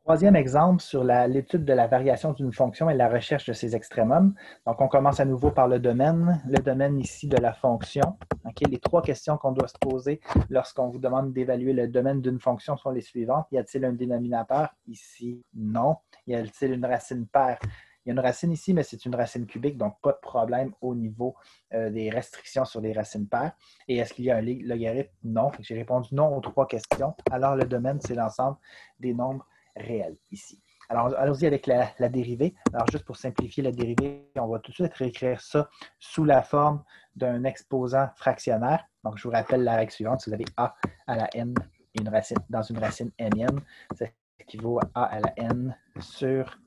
Troisième exemple sur l'étude de la variation d'une fonction et la recherche de ses extrémums. Donc, on commence à nouveau par le domaine. Le domaine ici de la fonction. Okay? Les trois questions qu'on doit se poser lorsqu'on vous demande d'évaluer le domaine d'une fonction sont les suivantes. Y a-t-il un dénominateur? Ici, non. Y a-t-il une racine paire? Il y a une racine ici, mais c'est une racine cubique, donc pas de problème au niveau des restrictions sur les racines paires. Et est-ce qu'il y a un logarithme? Non. J'ai répondu non aux trois questions. Alors, le domaine, c'est l'ensemble des nombres réel ici. Alors, allons-y avec la dérivée. Alors, juste pour simplifier la dérivée, on va tout de suite réécrire ça sous la forme d'un exposant fractionnaire. Donc, je vous rappelle la règle suivante. Si vous avez a à la n une racine, dans une racine nn, ça équivaut à a à la n sur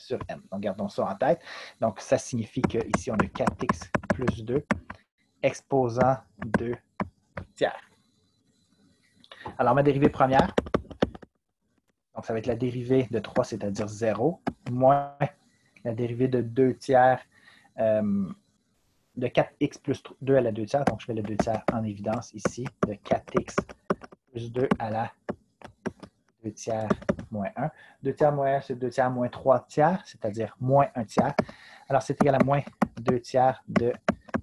n. Donc, gardons ça en tête. Donc, ça signifie qu'ici, on a 4x plus 2 exposant 2 tiers. Alors, ma dérivée première, donc, ça va être la dérivée de 3, c'est-à-dire 0, moins la dérivée de 2 tiers de 4x plus 2 à la 2 tiers. Donc, je mets le 2 tiers en évidence ici, de 4x plus 2 à la 2 tiers moins 1. 2 tiers moins 1, c'est 2 tiers moins 3 tiers, c'est-à-dire moins 1 tiers. Alors, c'est égal à moins 2 tiers de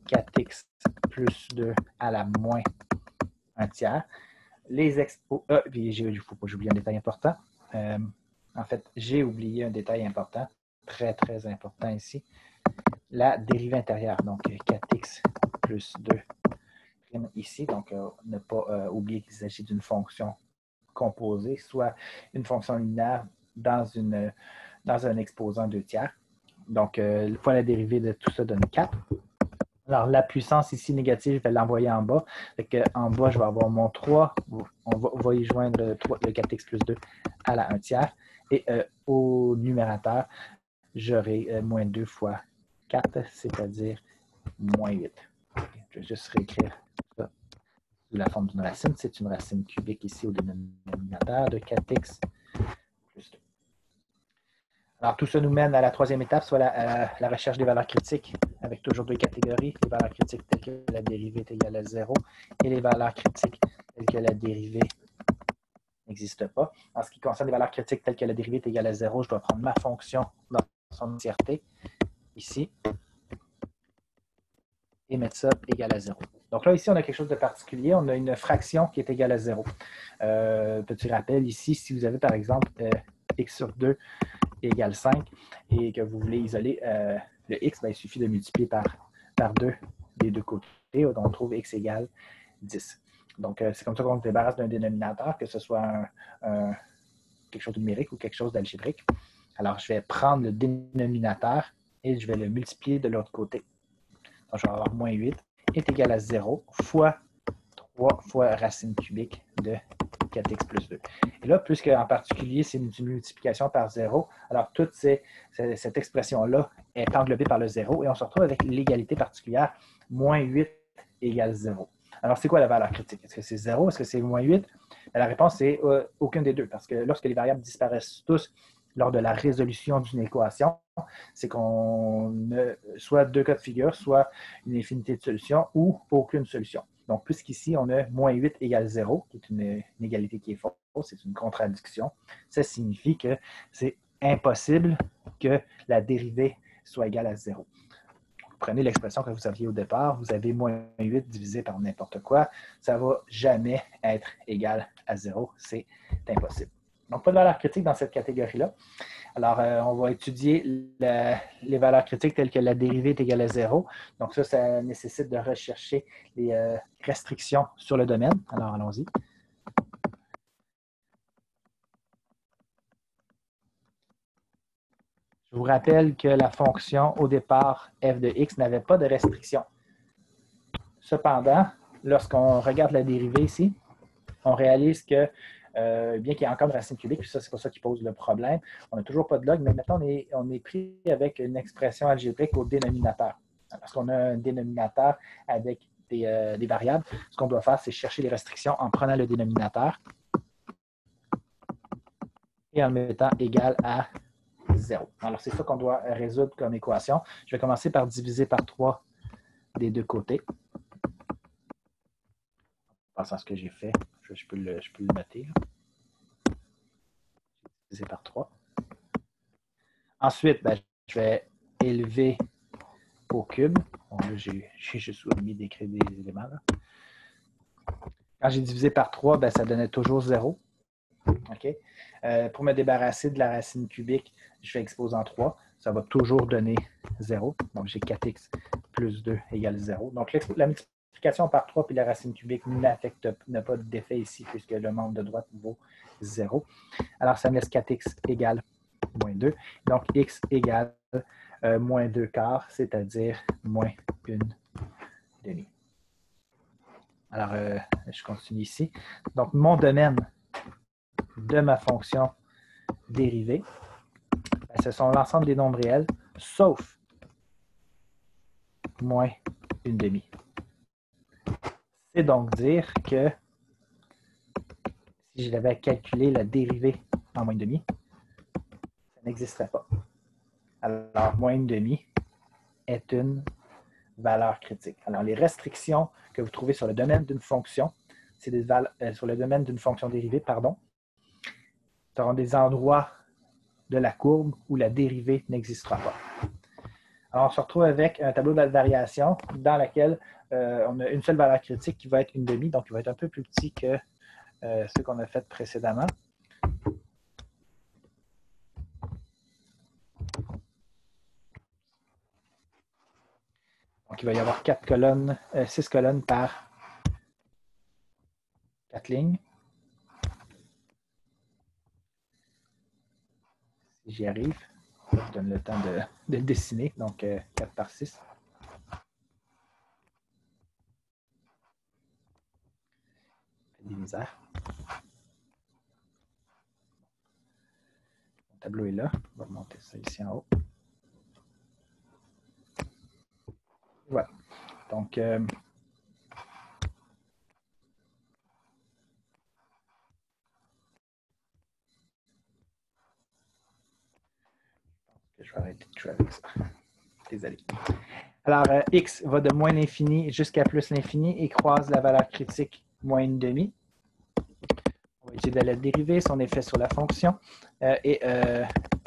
4x plus 2 à la moins 1 tiers. Les expos... j'oublie un détail important. En fait, j'ai oublié un détail important, très, très important ici. La dérivée intérieure, donc 4x plus 2 ici. Donc, ne pas oublier qu'il s'agit d'une fonction composée, soit une fonction linéaire dans un exposant 2 tiers. Donc, fois la dérivée de tout ça donne 4. Alors, la puissance ici négative, je vais l'envoyer en bas. En bas, je vais avoir mon 3. On va y joindre le 4x plus 2 à la 1 tiers. Et au numérateur, j'aurai moins 2 fois 4, c'est-à-dire moins 8. Je vais juste réécrire ça sous la forme d'une racine. C'est une racine cubique ici au dénominateur de 4x plus 2. Alors, tout ça nous mène à la troisième étape, soit la recherche des valeurs critiques, avec toujours deux catégories, les valeurs critiques telles que la dérivée est égale à 0 et les valeurs critiques telles que la dérivée n'existe pas. En ce qui concerne les valeurs critiques telles que la dérivée est égale à 0, je dois prendre ma fonction dans son entièreté, ici, et mettre ça égal à 0. Donc là, ici, on a quelque chose de particulier. On a une fraction qui est égale à 0. Petit rappel ici, si vous avez par exemple x sur 2 égale 5 et que vous voulez isoler le x, il suffit de multiplier par 2 des deux côtés. Donc, on trouve x égale 10. Donc, c'est comme ça qu'on se débarrasse d'un dénominateur, que ce soit quelque chose de numérique ou quelque chose d'algébrique. Alors, je vais prendre le dénominateur et je vais le multiplier de l'autre côté. Donc, je vais avoir moins 8 est égal à 0 fois 3 fois racine cubique de 4x plus 2. Et là, puisque en particulier, c'est une multiplication par 0, alors toute cette expression-là est englobée par le 0 et on se retrouve avec l'égalité particulière, moins 8 égale 0. Alors, c'est quoi la valeur critique? Est-ce que c'est 0? Est-ce que c'est moins 8? La réponse, c'est aucune des deux, parce que lorsque les variables disparaissent tous lors de la résolution d'une équation, c'est qu'on a soit deux cas de figure, soit une infinité de solutions ou aucune solution. Donc, puisqu'ici, on a moins 8 égale 0, qui est une égalité qui est fausse, c'est une contradiction, ça signifie que c'est impossible que la dérivée soit égale à 0. Vous prenez l'expression que vous aviez au départ, vous avez moins 8 divisé par n'importe quoi, ça ne va jamais être égal à 0, c'est impossible. Donc, pas de valeur critique dans cette catégorie-là. Alors, on va étudier les valeurs critiques telles que la dérivée est égale à 0. Donc, ça nécessite de rechercher les restrictions sur le domaine. Alors, allons-y. Je vous rappelle que la fonction, au départ, f de x n'avait pas de restriction. Cependant, lorsqu'on regarde la dérivée ici, on réalise que bien qu'il y ait encore une racine cubique, puis ça, c'est pas ça qui pose le problème. On n'a toujours pas de log, mais maintenant, on est pris avec une expression algébrique au dénominateur. Parce qu'on a un dénominateur avec des variables. Ce qu'on doit faire, c'est chercher les restrictions en prenant le dénominateur et en le mettant égal à 0. Alors, c'est ça qu'on doit résoudre comme équation. Je vais commencer par diviser par 3 des deux côtés. En pensant à ce que j'ai fait, je peux le noter. Là. divisé par 3. Ensuite, ben, je vais élever au cube. Bon, là, j'ai juste oublié d'écrire des éléments. Là. Quand j'ai divisé par 3, ben, ça donnait toujours 0. Okay? Pour me débarrasser de la racine cubique, je fais exposant 3. Ça va toujours donner 0. Donc, j'ai 4x plus 2 égale 0. Donc, la multiplication par 3 puis la racine cubique n'a pas d'effet ici puisque le membre de droite vaut 0. Alors, ça me laisse 4x égale moins 2. Donc, x égale moins 2 quarts, c'est-à-dire moins 1 demi. Alors, je continue ici. Donc, mon domaine de ma fonction dérivée, ben, ce sont l'ensemble des nombres réels, sauf moins 1 demi. C'est donc dire que si je devais calculer la dérivée en moins 1 demi, ça n'existerait pas. Alors, moins 1 demi est une valeur critique. Alors, les restrictions que vous trouvez sur le domaine d'une fonction, c'est sur le domaine d'une fonction dérivée, pardon, seront des endroits de la courbe où la dérivée n'existera pas. Alors, on se retrouve avec un tableau de variation dans lequel on a une seule valeur critique qui va être 1 demi, donc il va être un peu plus petit que ce qu'on a fait précédemment. Donc, il va y avoir 6 colonnes par 4 lignes. Si j'y arrive, je donne le temps de le dessiner, donc 4 par 6. Des misères. Mon tableau est là. On va monter ça ici en haut. Voilà. Donc, je vais arrêter de jouer avec ça. Désolé. Alors, x va de moins l'infini jusqu'à plus l'infini et croise la valeur critique moins 1 demi. On va étudier la dérivée, son effet sur la fonction et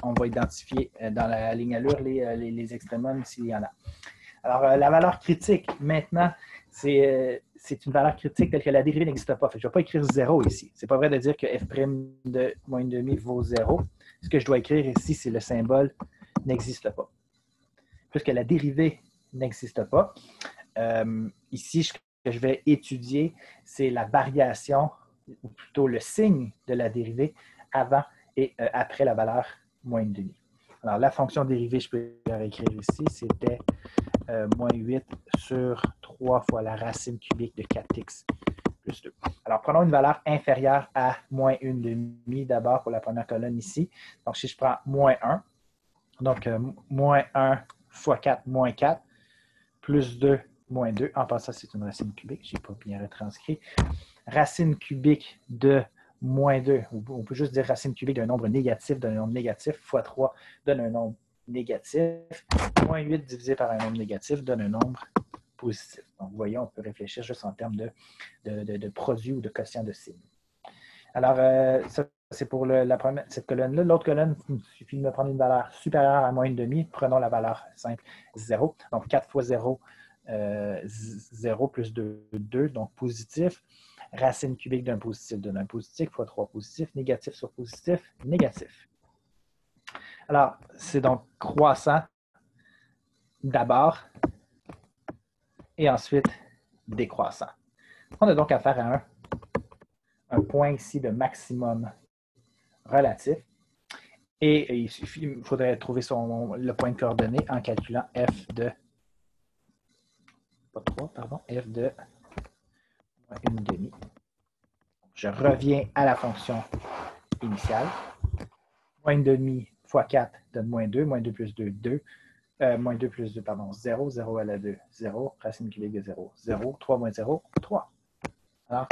on va identifier dans la ligne allure les extrémums s'il y en a. Alors, la valeur critique, maintenant, c'est une valeur critique telle que la dérivée n'existe pas. Fait que je ne vais pas écrire 0 ici. Ce n'est pas vrai de dire que f' de moins 1 demi vaut 0. Ce que je dois écrire ici, c'est le symbole n'existe pas. Puisque la dérivée n'existe pas, ici, ce que je vais étudier, c'est la variation, ou plutôt le signe de la dérivée avant et après la valeur moins 1 demi. Alors, la fonction dérivée, je peux la réécrire ici, c'était moins 8 sur 3 fois la racine cubique de 4x plus 2. Alors, prenons une valeur inférieure à moins 1 demi d'abord pour la première colonne ici. Donc, si je prends moins 1, donc moins 1 fois 4, moins 4, plus 2, moins 2. En passant, c'est une racine cubique, je n'ai pas bien retranscrit. Racine cubique de moins 2, on peut juste dire racine cubique d'un nombre négatif fois 3 donne un nombre négatif. Moins 8 divisé par un nombre négatif donne un nombre positif. Donc, vous voyez, on peut réfléchir juste en termes de produit ou de quotient de signes. Alors, ça, c'est pour cette colonne-là. L'autre colonne, il suffit de me prendre une valeur supérieure à moins 1 demi. Prenons la valeur simple 0. Donc, 4 fois 0, 0 plus 2, 2, donc positif. Racine cubique d'un positif donne un positif, fois 3 positif, négatif sur positif, négatif. Alors, c'est donc croissant d'abord et ensuite décroissant. On a donc affaire à un point ici de maximum relatif. Et il faudrait trouver le point de coordonnée en calculant f de f de moins 1 demi. Je reviens à la fonction initiale. Moins 1 demi fois 4 donne moins 2. Moins 2 plus 2, 2. Moins 2 plus 2, pardon, 0. 0 à la 2, 0. Racine cubique de 0, 0. 3 moins 0, 3. Alors,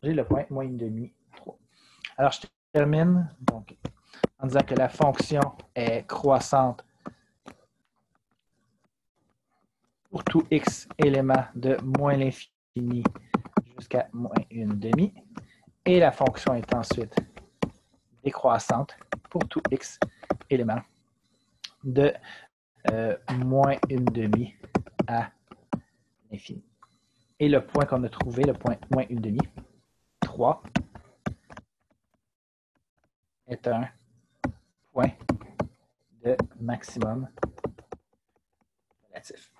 j'ai le point moins 1 demi, 3. Alors, je termine donc, en disant que la fonction est croissante pour tout x élément de moins l'infini jusqu'à moins 1 demi. Et la fonction est ensuite décroissante pour tout x éléments de moins une demi à l'infini. Et le point qu'on a trouvé, le point moins une demi, 3, est un point de maximum relatif.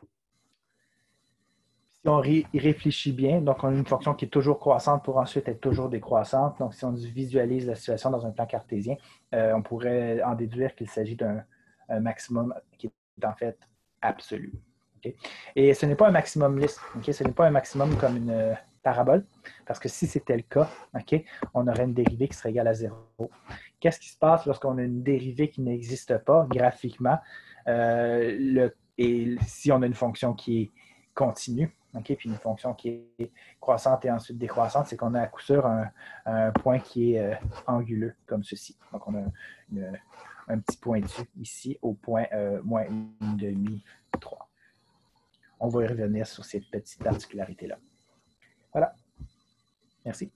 Si on y réfléchit bien, donc on a une fonction qui est toujours croissante pour ensuite être toujours décroissante. Donc, si on visualise la situation dans un plan cartésien, on pourrait en déduire qu'il s'agit d'un maximum qui est en fait absolu. Okay? Et ce n'est pas un maximum lisse. Okay? Ce n'est pas un maximum comme une parabole, parce que si c'était le cas, okay, on aurait une dérivée qui serait égale à 0. Qu'est-ce qui se passe lorsqu'on a une dérivée qui n'existe pas graphiquement? Et si on a une fonction qui est continue, okay, puis une fonction qui est croissante et ensuite décroissante, c'est qu'on a à coup sûr un point qui est anguleux, comme ceci. Donc, on a un petit point dessus ici au point moins une demi, 3. On va y revenir sur cette petite particularité-là. Voilà. Merci.